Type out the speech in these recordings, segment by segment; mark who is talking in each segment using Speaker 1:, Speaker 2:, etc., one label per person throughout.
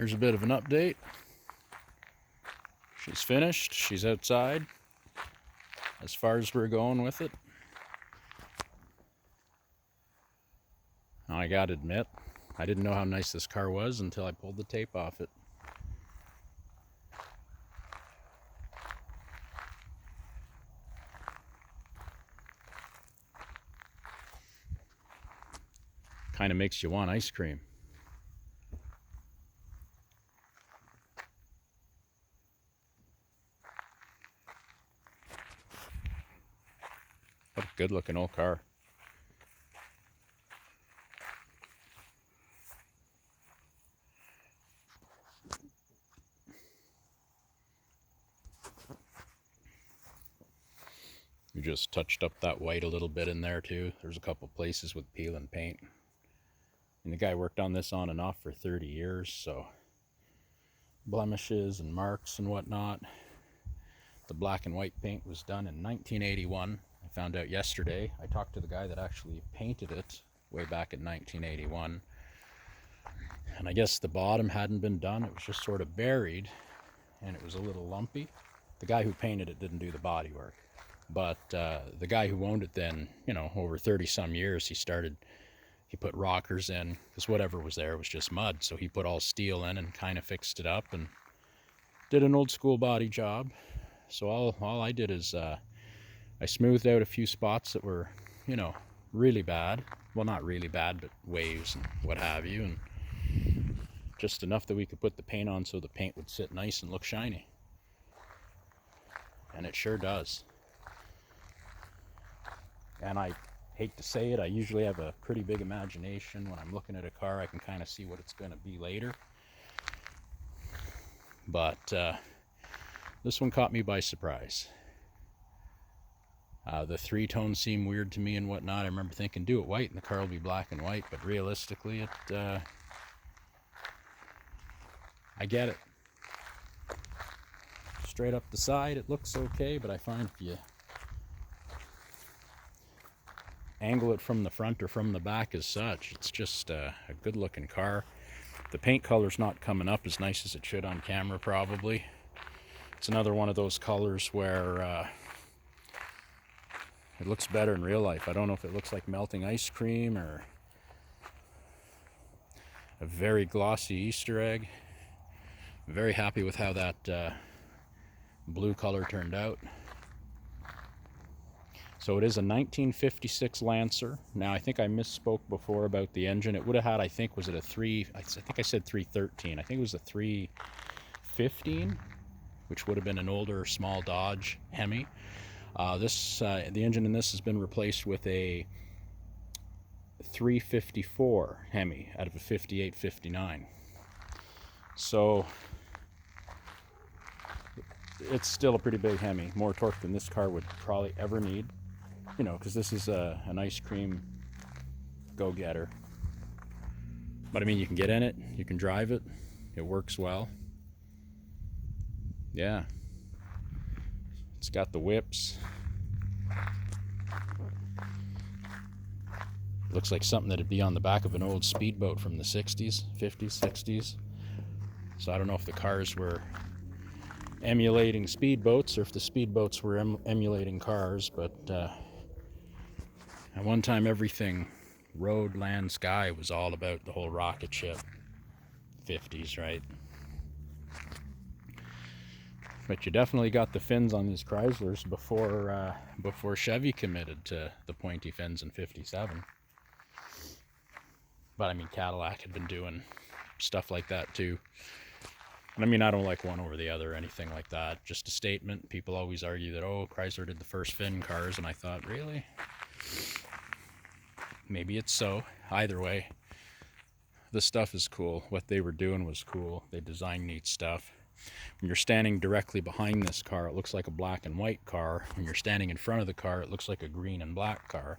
Speaker 1: Here's a bit of an update. She's finished. She's outside. As far as we're going with it. Now, I gotta admit, I didn't know how nice this car was until I pulled the tape off it. Kind of makes you want ice cream. What a good looking old car. We just touched up that white a little bit in there too. There's a couple places with peel and paint. And the guy worked on this on and off for 30 years, so blemishes and marks and whatnot. The black and white paint was done in 1981. I found out yesterday. I talked to the guy that actually painted it way back in 1981. And I guess the bottom hadn't been done. It was just sort of buried and it was a little lumpy. The guy who painted it didn't do the body work. But the guy who owned it then, over 30 some years, he put rockers in because whatever was there was just mud. So he put all steel in and kind of fixed it up and did an old school body job. So all I did is I smoothed out a few spots that were, really bad. Well, not really bad, but waves and what have you. And just enough that we could put the paint on so the paint would sit nice and look shiny. And it sure does. And I hate to say it, I usually have a pretty big imagination. When I'm looking at a car, I can kind of see what it's going to be later. But this one caught me by surprise. The three-tone seemed weird to me and whatnot. I remember thinking, do it white and the car will be black and white. But realistically, I get it. Straight up the side, it looks okay. But I find if you angle it from the front or from the back as such, it's just a good looking car. The paint color's not coming up as nice as it should on camera probably. It's another one of those colors where it looks better in real life. I don't know if it looks like melting ice cream or a very glossy Easter egg. I'm very happy with how that blue color turned out. So it is a 1956 Lancer. Now I think I misspoke before about the engine. It would have had, I think I think I said 313. I think it was a 315, which would have been an older small Dodge Hemi. The engine in this has been replaced with a 354 Hemi out of a 58-59. So it's still a pretty big Hemi, more torque than this car would probably ever need. Because this is an ice cream go-getter. But I mean, you can get in it, you can drive it, it works well. Yeah. It's got the whips. It looks like something that'd be on the back of an old speedboat from the 60s, 50s, 60s. So I don't know if the cars were emulating speedboats or if the speedboats were emulating cars, but at one time everything road, land, sky was all about the whole rocket ship. 50s, right? But you definitely got the fins on these Chryslers before Chevy committed to the pointy fins in 57. But I mean, Cadillac had been doing stuff like that too. And I mean, I don't like one over the other or anything like that. Just a statement. People always argue that, Chrysler did the first fin cars, and I thought, really? Maybe it's so. Either way, the stuff is cool. What they were doing was cool. They designed neat stuff. When you're standing directly behind this car, it looks like a black and white car. When you're standing in front of the car, it looks like a green and black car.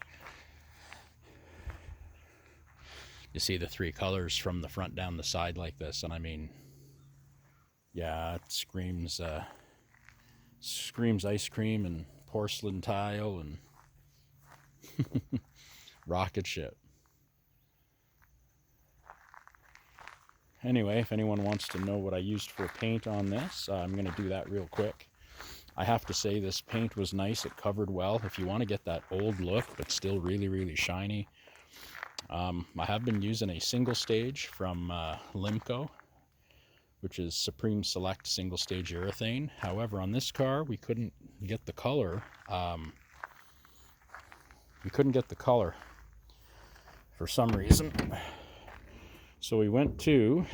Speaker 1: You see the three colors from the front down the side like this, and I mean, yeah, it screams ice cream and porcelain tile and rocket ship. Anyway, if anyone wants to know what I used for paint on this, I'm going to do that real quick. I have to say this paint was nice. It covered well. If you want to get that old look but still really, really shiny, I have been using a single stage from Limco, which is Supreme Select single stage urethane. However, on this car, we couldn't get the color. For some reason. So we went to,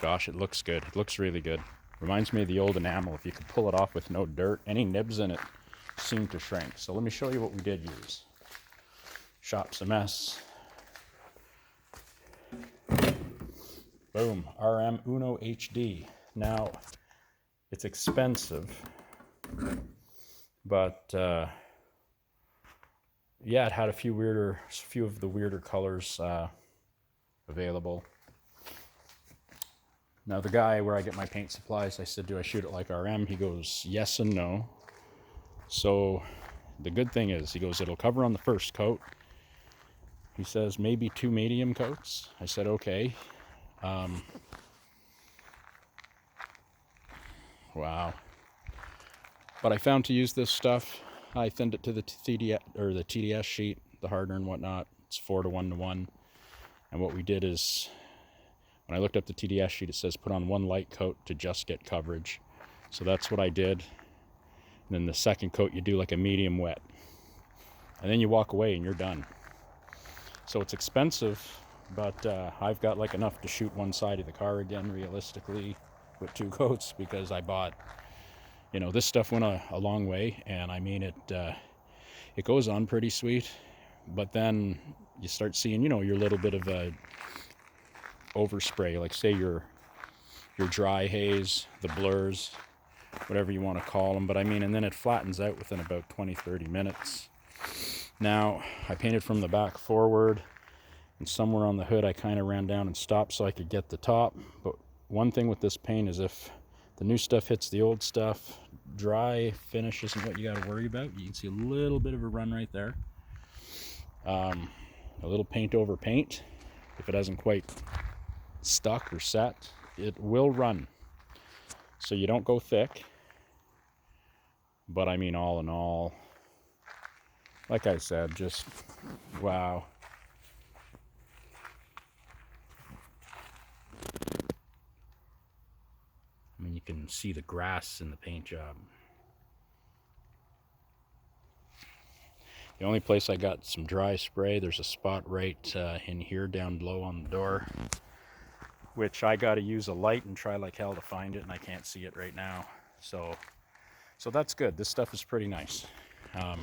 Speaker 1: gosh, it looks good. It looks really good. Reminds me of the old enamel. If you could pull it off with no dirt, any nibs in it seem to shrink. So let me show you what we did use. Shop's a mess. Boom, RM Uno HD. Now, it's expensive, but yeah, it had a few of the weirder colors available. Now the guy where I get my paint supplies, I said, do I shoot it like RM? He goes, yes and no. So the good thing is, he goes, it'll cover on the first coat. He says, maybe 2 medium coats. I said, okay. Wow. But I found to use this stuff, I thinned it to the TDS sheet, the hardener and whatnot. It's 4:1:1. And what we did is, when I looked up the TDS sheet, it says put on 1 light coat to just get coverage. So that's what I did. And then the second coat, you do like a medium wet. And then you walk away and you're done. So it's expensive, but I've got like enough to shoot one side of the car again, realistically, with 2 coats, because I bought, you know, this stuff went a long way. And I mean, it goes on pretty sweet. But then you start seeing, you know, your little bit of a overspray, like say your dry haze, the blurs, whatever you want to call them. But I mean, and then it flattens out within about 20-30 minutes. Now I painted from the back forward, and somewhere on the hood I kind of ran down and stopped so I could get the top. But one thing with this paint is, if the new stuff hits the old stuff, dry finish isn't what you got to worry about. You can see a little bit of a run right there. A little paint over paint. If it hasn't quite stuck or set, it will run. So you don't go thick. But I mean, all in all, like I said, just wow. I mean, you can see the grass in the paint job. The only place I got some dry spray, there's a spot right in here down low on the door, which I got to use a light and try like hell to find it, and I can't see it right now. So that's good. This stuff is pretty nice. You're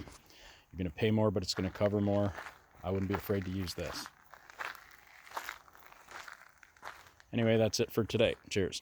Speaker 1: going to pay more, but it's going to cover more. I wouldn't be afraid to use this. Anyway, that's it for today. Cheers.